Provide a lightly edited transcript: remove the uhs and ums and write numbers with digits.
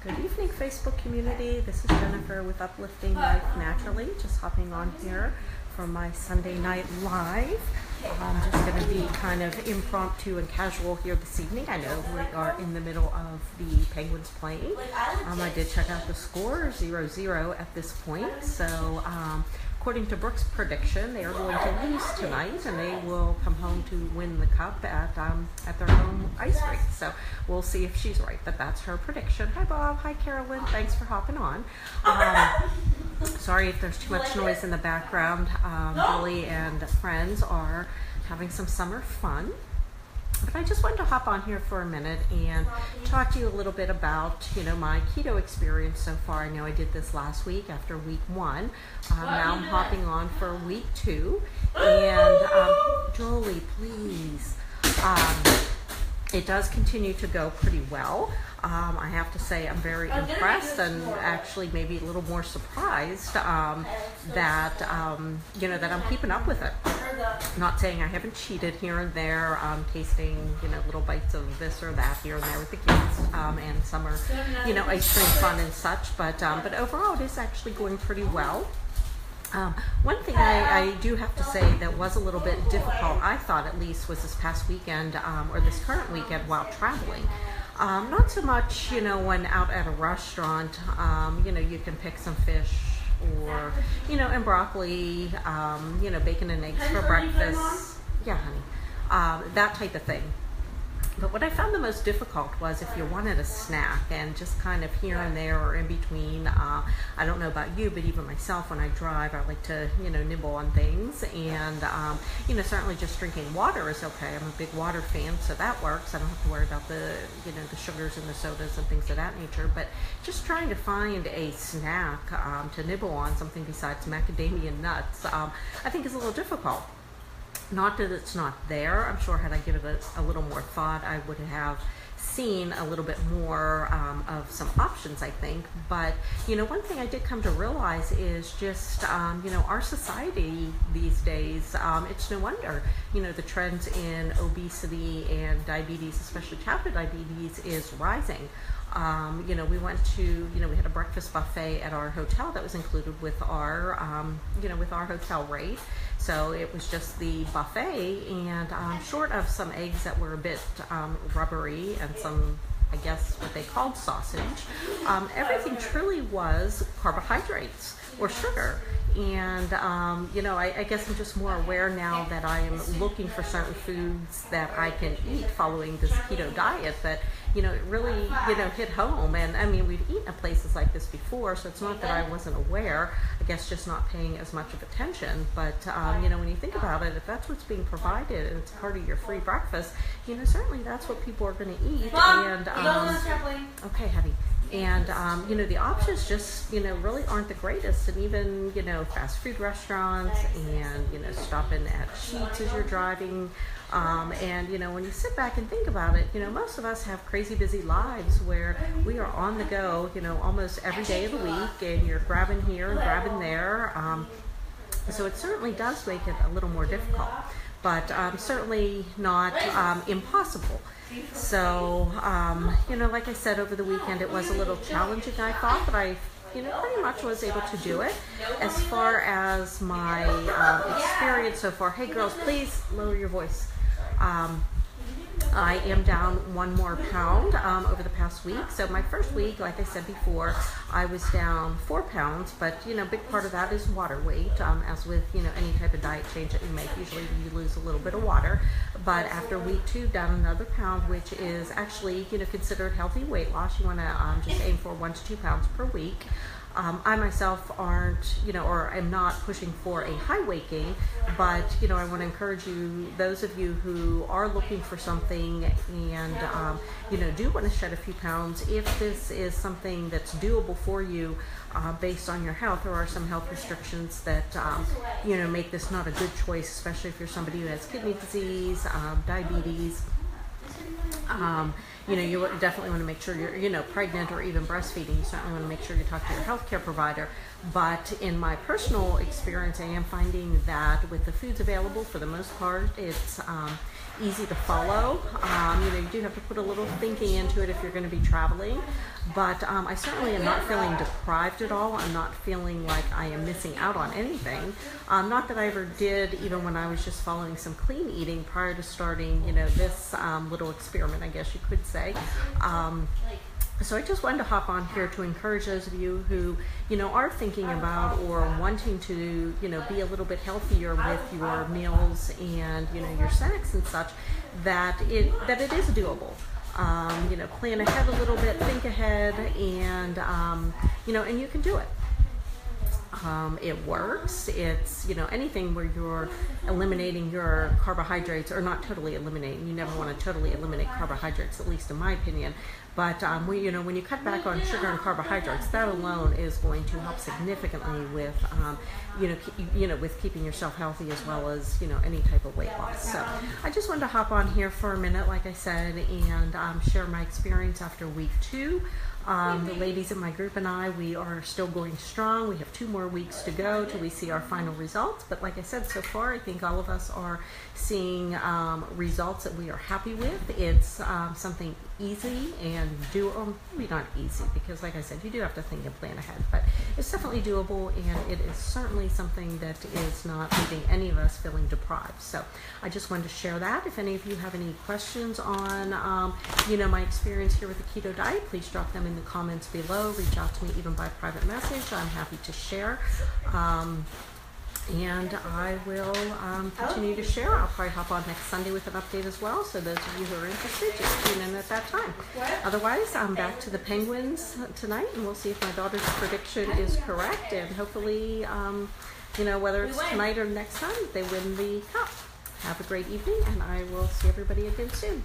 Good evening, Facebook community. This is Jennifer with Uplifting Life Naturally. Just hopping on here for my Sunday night live. I'm just going to be kind of impromptu and casual here this evening. I know we are in the middle of the Penguins playing. I did check out the score, 0-0 at this point. So according to Brooke's prediction, they are going to lose tonight, and they will come home to win the cup at their home ice rink. So we'll see if she's right, but that's her prediction. Hi, Bob. Hi, Carolyn. Thanks for hopping on. Sorry if there's too much noise in the background. Billy and friends are having some summer fun. But I just wanted to hop on here for a minute and talk to you a little bit about, my keto experience so far. I know I did this last week after week 1. Now I'm hopping on for week 2. And Jolie, please. It does continue to go pretty well. I have to say I'm very impressed and actually maybe a little more surprised that I'm keeping up with it. Not saying I haven't cheated here and there, tasting little bites of this or that here and there with the kids, and summer ice cream fun and such. But overall it is actually going pretty well. One thing I do have to say that was a little bit difficult, I thought at least, was this past weekend, or this current weekend while traveling. Not so much, when out at a restaurant, you can pick some fish or, and broccoli, bacon and eggs for breakfast. Yeah, honey. That type of thing. But what I found the most difficult was if you wanted a snack and just kind of here and there or in between. I don't know about you, but even myself when I drive, I like to, nibble on things. And, certainly just drinking water is okay. I'm a big water fan, so that works. I don't have to worry about the, the sugars and the sodas and things of that nature. But just trying to find a snack to nibble on, something besides macadamia nuts, I think is a little difficult. Not that it's not there. I'm sure had I given it a little more thought, I would have seen a little bit more of some options, I think. But, one thing I did come to realize is just, our society these days, it's no wonder, the trends in obesity and diabetes, especially childhood diabetes, is rising. We went to, we had a breakfast buffet at our hotel that was included with our, with our hotel rate. So it was just the buffet, and short of some eggs that were a bit rubbery and some, I guess, what they called sausage, everything truly was carbohydrates or sugar. And, I guess I'm just more aware now that I am looking for certain foods that I can eat following this keto diet that, it really, hit home. And I mean, we've eaten at places like this before, so it's not that I wasn't aware, I guess just not paying as much of attention. But, when you think about it, if that's what's being provided and it's part of your free breakfast, certainly that's what people are going to eat. And, okay, honey. And, the options just, really aren't the greatest. And even, fast food restaurants and, stopping at Sheetz as you're driving. And, when you sit back and think about it, most of us have crazy busy lives where we are on the go, almost every day of the week, and you're grabbing here and grabbing there. So it certainly does make it a little more difficult, but certainly not impossible. So, like I said, over the weekend, it was a little challenging, I thought, but I, pretty much was able to do it. As far as my experience so far, hey girls, please lower your voice. I am down 1 more pound over the past week. So my first week, like I said before, I was down 4 pounds, but big part of that is water weight. As with any type of diet change that you make, usually you lose a little bit of water. But after week 2, down another pound, which is actually considered healthy weight loss. You want to just aim for 1 to 2 pounds per week. I myself aren't, or am not pushing for a high weight gain, but, I want to encourage you, those of you who are looking for something and, do want to shed a few pounds, if this is something that's doable for you based on your health, there are some health restrictions that, make this not a good choice, especially if you're somebody who has kidney disease, diabetes, You definitely want to make sure you're, pregnant or even breastfeeding. You certainly want to make sure you talk to your healthcare provider. But in my personal experience, I am finding that with the foods available, for the most part, it's easy to follow. You do have to put a little thinking into it if you're going to be traveling. But I certainly am not feeling deprived at all. I'm not feeling like I am missing out on anything. Not that I ever did, even when I was just following some clean eating prior to starting, this little experiment, I guess you could say. So I just wanted to hop on here to encourage those of you who, are thinking about or wanting to, be a little bit healthier with your meals and, your snacks and such, that it is doable. Plan ahead a little bit, think ahead, and, and you can do it. It works. It's, anything where you're eliminating your carbohydrates, or not totally eliminating. You never want to totally eliminate carbohydrates, at least in my opinion. But when you cut back on sugar and carbohydrates, that alone is going to help significantly with, with keeping yourself healthy, as well as, any type of weight loss. So I just wanted to hop on here for a minute, like I said, and share my experience after week 2. The ladies in my group and I, we are still going strong. We have 2 more weeks to go till we see our final results. But like I said, so far, I think all of us are seeing results that we are happy with. It's something easy and doable. Maybe not easy, because like I said, you do have to think and plan ahead. But it's definitely doable, and it is certainly something that is not leaving any of us feeling deprived. So I just wanted to share that. If any of you have any questions on, my experience here with the keto diet, please drop them in the comments below. Reach out to me even by private message. I'm happy to share. And I will continue to share. I'll probably hop on next Sunday with an update as well. So those of you who are interested, just tune in at that time. Otherwise, I'm back to the Penguins tonight, and we'll see if my daughter's prediction is correct. And hopefully, whether it's tonight or next time, they win the cup. Have a great evening, and I will see everybody again soon.